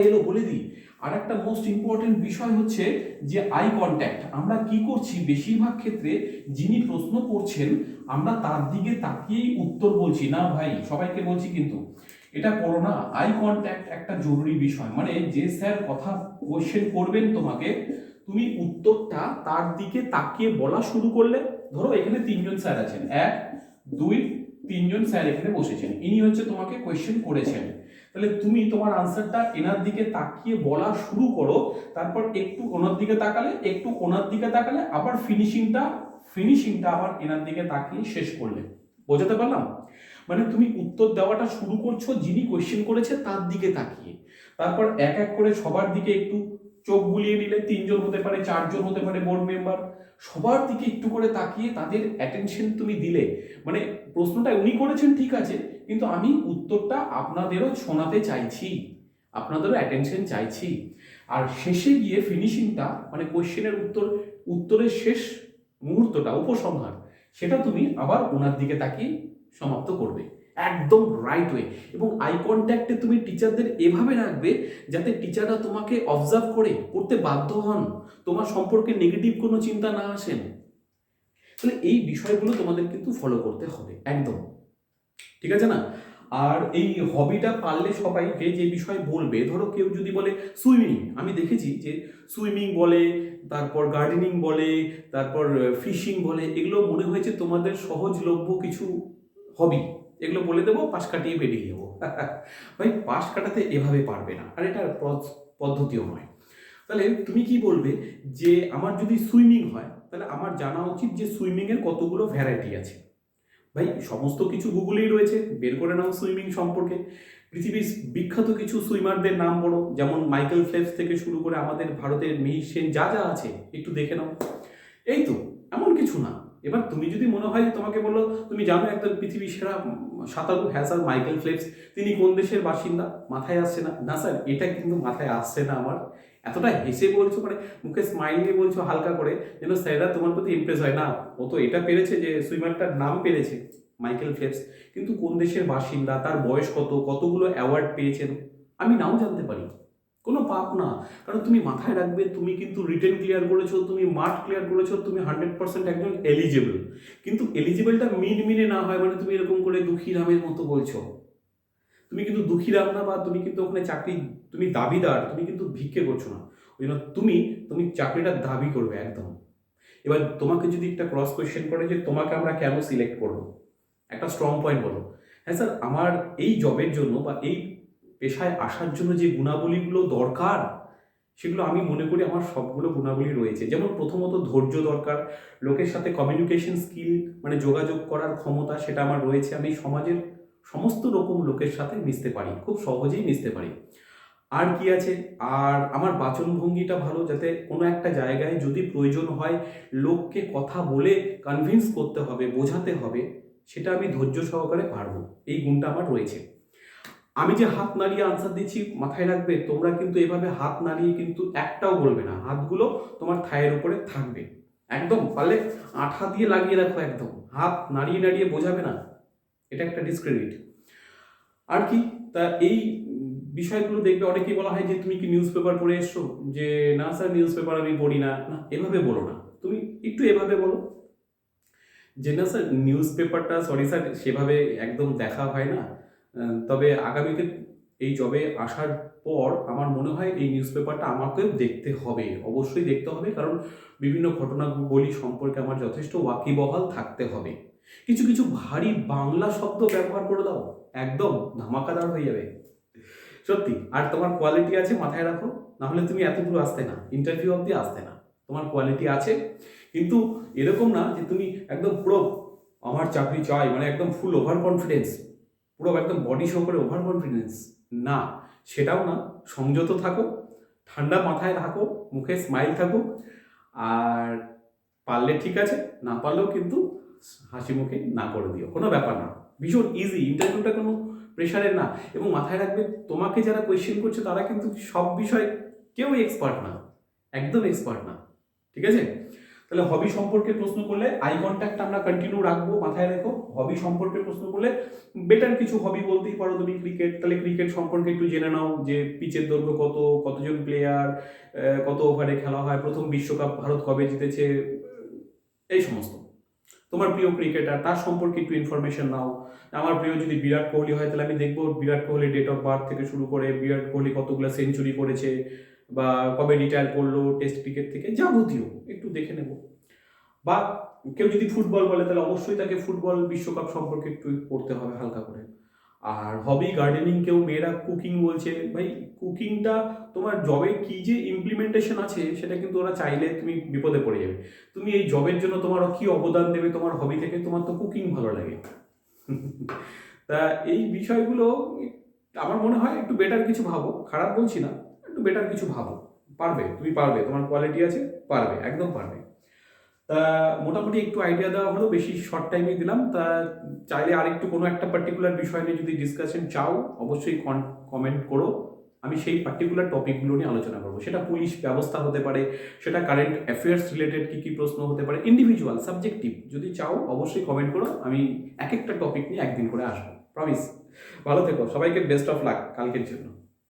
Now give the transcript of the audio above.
এলো বলে দিই। আর একটা মোস্ট ইম্পর্টেন্ট বিষয় হচ্ছে যে আই কন্ট্যাক্ট। আমরা কি করছি বেশিরভাগ ক্ষেত্রে, যিনি প্রশ্ন করছেন আমরা তার দিকে তাকিয়েই উত্তর বলছি না। ভাই সবাইকে বলছি কিন্তু এটা করো না। আই কন্ট্যাক্ট একটা জরুরি বিষয়, মানে যে স্যার কথা কোশ্চেন করবেন তোমাকে, তুমি উত্তরটা তার দিকে তাকিয়ে বলা শুরু করলে। ধরো এখানে তিনজন স্যার আছেন, এক দুই তিনজন স্যার এখানে বসেছেন, ইনি হচ্ছে তোমাকে কোশ্চেন করেছেন। তাহলে তুমি তোমার আনসারটা এনার দিকে তাকিয়ে বলা শুরু করো, তারপর একটু ওনার দিকে তাকালে, একটু ওনার দিকে তাকালে, আবার ফিনিশিংটা আবার এনার দিকে তাকিয়ে শেষ করলে। বোঝাতে পারলাম? মানে তুমি উত্তর দেওয়াটা শুরু করছো যিনি কোয়েশ্চেন করেছে তার দিকে তাকিয়ে, তারপর এক এক করে সবার দিকে একটু চোখ বুলিয়ে নিলে, তিনজন হতে পারে, চারজন হতে পারে বোর্ড মেম্বার, সবার দিকে একটু করে তাকিয়ে তাদের অ্যাটেনশন তুমি দিলে। মানে প্রশ্নটা উনি করেছেন ঠিক আছে, কিন্তু আমি উত্তরটা আপনাদেরও শোনাতে চাইছি, আপনাদেরও অ্যাটেনশন চাইছি। আর শেষে গিয়ে ফিনিশিংটা, মানে কোশ্চেনের উত্তরের শেষ মুহূর্তটা, উপসংহার, সেটা তুমি আবার ওনার দিকে তাকিয়ে সমাপ্ত করবে, একদম রাইট ওয়ে। এবং আই কন্ট্যাক্টে তুমি টিচারদের এভাবে রাখবে যাতে টিচাররা তোমাকে অবজার্ভ করতে বাধ্য হন, তোমার সম্পর্কে নেগেটিভ কোনো চিন্তা না আসেন। তাহলে এই বিষয়গুলো তোমাদের কিন্তু ফলো করতে হবে একদম, ঠিক আছে না? আর এই হবিটা পারলে সবাই যে যে বিষয় বলবে, ধরো কেউ যদি বলে সুইমিং, আমি দেখেছি যে সুইমিং বলে, তারপর গার্ডেনিং বলে, তারপর ফিশিং বলে, এগুলো মনে হয়েছে তোমাদের সহজলভ্য কিছু হবি, এগুলো বলে দেবো, পাশ কাটিয়ে বেরিয়ে যাবো। ভাই পাশ কাটাতে এভাবে পারবে না, আর এটা পদ্ধতিও নয়। তাহলে তুমি কি বলবে যে আমার যদি সুইমিং হয়, তাহলে আমার জানা উচিত যে সুইমিংয়ের কতগুলো ভ্যারাইটি আছে। ভাই সমস্ত কিছু গুগলেই রয়েছে, বের করে নাও সুইমিং সম্পর্কে। পৃথিবীর বিখ্যাত কিছু সুইমারদের নাম বলো, যেমন মাইকেল ফেলপস থেকে শুরু করে আমাদের ভারতের মিহির সেন, যা যা আছে একটু দেখে নাও। এই তো, এমন কিছু না। এবার তুমি যদি মনে হয় যে তোমাকে বলো তুমি জানো একদম পৃথিবীর সেরা সাঁতারু, হ্যাঁ স্যার মাইকেল ফেলপস, তিনি কোন দেশের বাসিন্দা, মাথায় আসছে না? না স্যার এটা কিন্তু মাথায় আসছে না আমার। এতটা হেসে বলছো, মানে মুখে স্মাইল নিয়ে বলছো হালকা করে, যেন স্যাররা তোমার প্রতি ইমপ্রেস হয়। না, ও তো এটা পেরেছে যে সুইমারটার নাম পেরেছে মাইকেল ফেলপস, কিন্তু কোন দেশের বাসিন্দা, তার বয়স কত, কতগুলো অ্যাওয়ার্ড পেয়েছেন, আমি নাও জানতে পারি, কোনো পাপ না। কারণ তুমি মাথায় রাখবে তুমি কিন্তু রিটেন ক্লিয়ার করেছো, তুমি মাঠ ক্লিয়ার করেছো, তুমি 100% একজন এলিজিবল। কিন্তু এলিজিবলটা মিনে না হয়, মানে তুমি এরকম করে দুঃখীরামের মতো বলছো, তুমি কিন্তু দুঃখীরাম না, বা তুমি কিন্তু ওখানে চাকরি, তুমি দাবিদার, তুমি কিন্তু ভিক্ষে করছো না। ওই জন্য তুমি চাকরিটার দাবি করবে একদম। এবার তোমাকে যদি একটা ক্রস কোয়েশ্চেন করে যে তোমাকে আমরা কেন সিলেক্ট করবো, একটা স্ট্রং পয়েন্ট বলো। হ্যাঁ স্যার, আমার এই জবের জন্য বা এই পেশায় আসার জন্য যে গুণাবলীগুলো দরকার, সেগুলো আমি মনে করি আমার সবগুলো গুণাবলী রয়েছে। যেমন প্রথমত ধৈর্য দরকার, লোকের সাথে কমিউনিকেশন স্কিল, মানে যোগাযোগ করার ক্ষমতা, সেটা আমার রয়েছে। আমি সমাজের সমস্ত রকম লোকের সাথে মিশতে পারি, খুব সহজেই মিশতে পারি। আর কি আছে, আর আমার বাচনভঙ্গিটা ভালো, যাতে কোনো একটা জায়গায় যদি প্রয়োজন হয় লোককে কথা বলে কনভিন্স করতে হবে, বোঝাতে হবে, সেটা আমি ধৈর্য সহকারে পারবো, এই গুণটা আমার রয়েছে। আমি যে হাত নাড়িয়ে আনসার দিচ্ছি, মাথায় রাখবে তোমরা কিন্তু এভাবে হাত নাড়িয়ে কিন্তু একটাও বলবে না, হাতগুলো তোমার থায়ের উপরে থাকবে একদম, পারলে আঠা দিয়ে লাগিয়ে রাখো একদম, হাত নাড়িয়ে নাড়িয়ে বোঝাবে না, এটা একটা ডিসক্রেডিট। আর কি, তা এই বিষয়গুলো দেখবে অনেকেই বলা হয় যে তুমি কি নিউজ পেপার পড়ে এসছো, যে না স্যার নিউজ পেপার আমি পড়ি না। না, এভাবে বলো না, তুমি একটু এভাবে বলো যে না স্যার নিউজ পেপারটা, সরি স্যার সেভাবে একদম দেখা হয় না, তবে আগামীতে এই জবে আসার পর আমার মনে হয় এই নিউজ পেপারটা আমাকেও দেখতে হবে, অবশ্যই দেখতে হবে, কারণ বিভিন্ন ঘটনাবলী সম্পর্কে আমার যথেষ্ট ওয়াকিবহাল থাকতে হবে। কিছু কিছু ভারী বাংলা শব্দ ব্যবহার করে দাও, একদম ধামাকাদার হয়ে যাবে সত্যি। আর তোমার কোয়ালিটি আছে, মাথায় রাখো, না হলে তুমি এত দূর আসতে না, ইন্টারভিউ অবধি আসতে না। তোমার কোয়ালিটি আছে, কিন্তু এরকম না যে তুমি একদম পুরো আমার চাকরি চাই, মানে একদম ফুল ওভার কনফিডেন্স, পুরো একদম বডি শো করে ওভার কনফিডেন্স, না সেটাও না। সংযত থাকো, ঠান্ডা মাথায় থাকো, মুখে স্মাইল থাকুক, আর পারলে ঠিক আছে, না পারলেও কিন্তু হাসি মুখে না করে দিও, কোনো ব্যাপার না। ভীষণ ইজি, ইন্টারভিউটা কোনো প্রেশারের না। এবং মাথায় রাখবে তোমাকে যারা কোয়েশ্চেন করছে তারা কিন্তু সব বিষয়ে কেউ এক্সপার্ট না, একদম এক্সপার্ট না, ঠিক আছে? তাহলে হবি সম্পর্কে প্রশ্ন করলে আই কন্ট্যাক্ট আমরা কন্টিনিউ রাখবো, মাথায় রেখো। হবি সম্পর্কে প্রশ্ন করলে বেটার কিছু হবি বলতেই পারো তুমি ক্রিকেট, তাহলে ক্রিকেট সম্পর্কে একটু জেনে নাও যে পিচের দৈর্ঘ্য কত, কতজন প্লেয়ার, কত ওভারে খেলা হয়, প্রথম বিশ্বকাপ ভারত কবে জিতেছে, এই সমস্ত। তোমার প্রিয় ক্রিকেটার তার সম্পর্কে একটু ইনফরমেশন নাও। আমার প্রিয় যদি বিরাট কোহলি হয় তাহলে আমি দেখবো Virat Kohli date of birth থেকে শুরু করে বিরাট কোহলি কতগুলো সেঞ্চুরি করেছে বা কবে রিটায়ার করলো টেস্ট ক্রিকেট থেকে, যাবতীয় একটু দেখে নেব। বা কেউ যদি ফুটবল বলে তাহলে অবশ্যই তাকে ফুটবল বিশ্বকাপ সম্পর্কে একটু পড়তে হবে হালকা করে। আর হবি গার্ডেনিং, কেউ মেয়েরা কুকিং বলছে, ভাই কুকিংটা তোমার জবে কি যে ইমপ্লিমেন্টেশন আছে সেটা কিন্তু ওরা চাইলে তুমি বিপদে পড়ে যাবে। তুমি এই জবের জন্য তোমার কি অবদান দেবে তোমার হবি থেকে, তোমার তো কুকিং ভালো লাগে। তা এই বিষয়গুলো আমার মনে হয় একটু বেটার কিছু ভাবো, খারাপ বলছি না, একটু বেটার কিছু ভাবো। পারবে, তুমি পারবে, তোমার কোয়ালিটি আছে, পারবে, একদম পারবে। তা মোটামুটি একটু আইডিয়া দেওয়া হলো, বেশি শর্ট টাইমে দিলাম। তা চাইলে আরেকটু কোনো একটা পার্টিকুলার বিষয় নিয়ে যদি ডিসকাশন চাও অবশ্যই কমেন্ট করো, আমি সেই পার্টিকুলার টপিকগুলো নিয়ে আলোচনা করবো। সেটা পুলিশ ব্যবস্থা হতে পারে, সেটা কারেন্ট অ্যাফেয়ার্স রিলেটেড কী কী প্রশ্ন হতে পারে, ইন্ডিভিজুয়াল সাবজেক্টিভ, যদি চাও অবশ্যই কমেন্ট করো, আমি এক একটা টপিক নিয়ে একদিন করে আসবো, প্রমিস। ভালো থেকো, সবাইকে বেস্ট অফ লাক কালকের জন্য।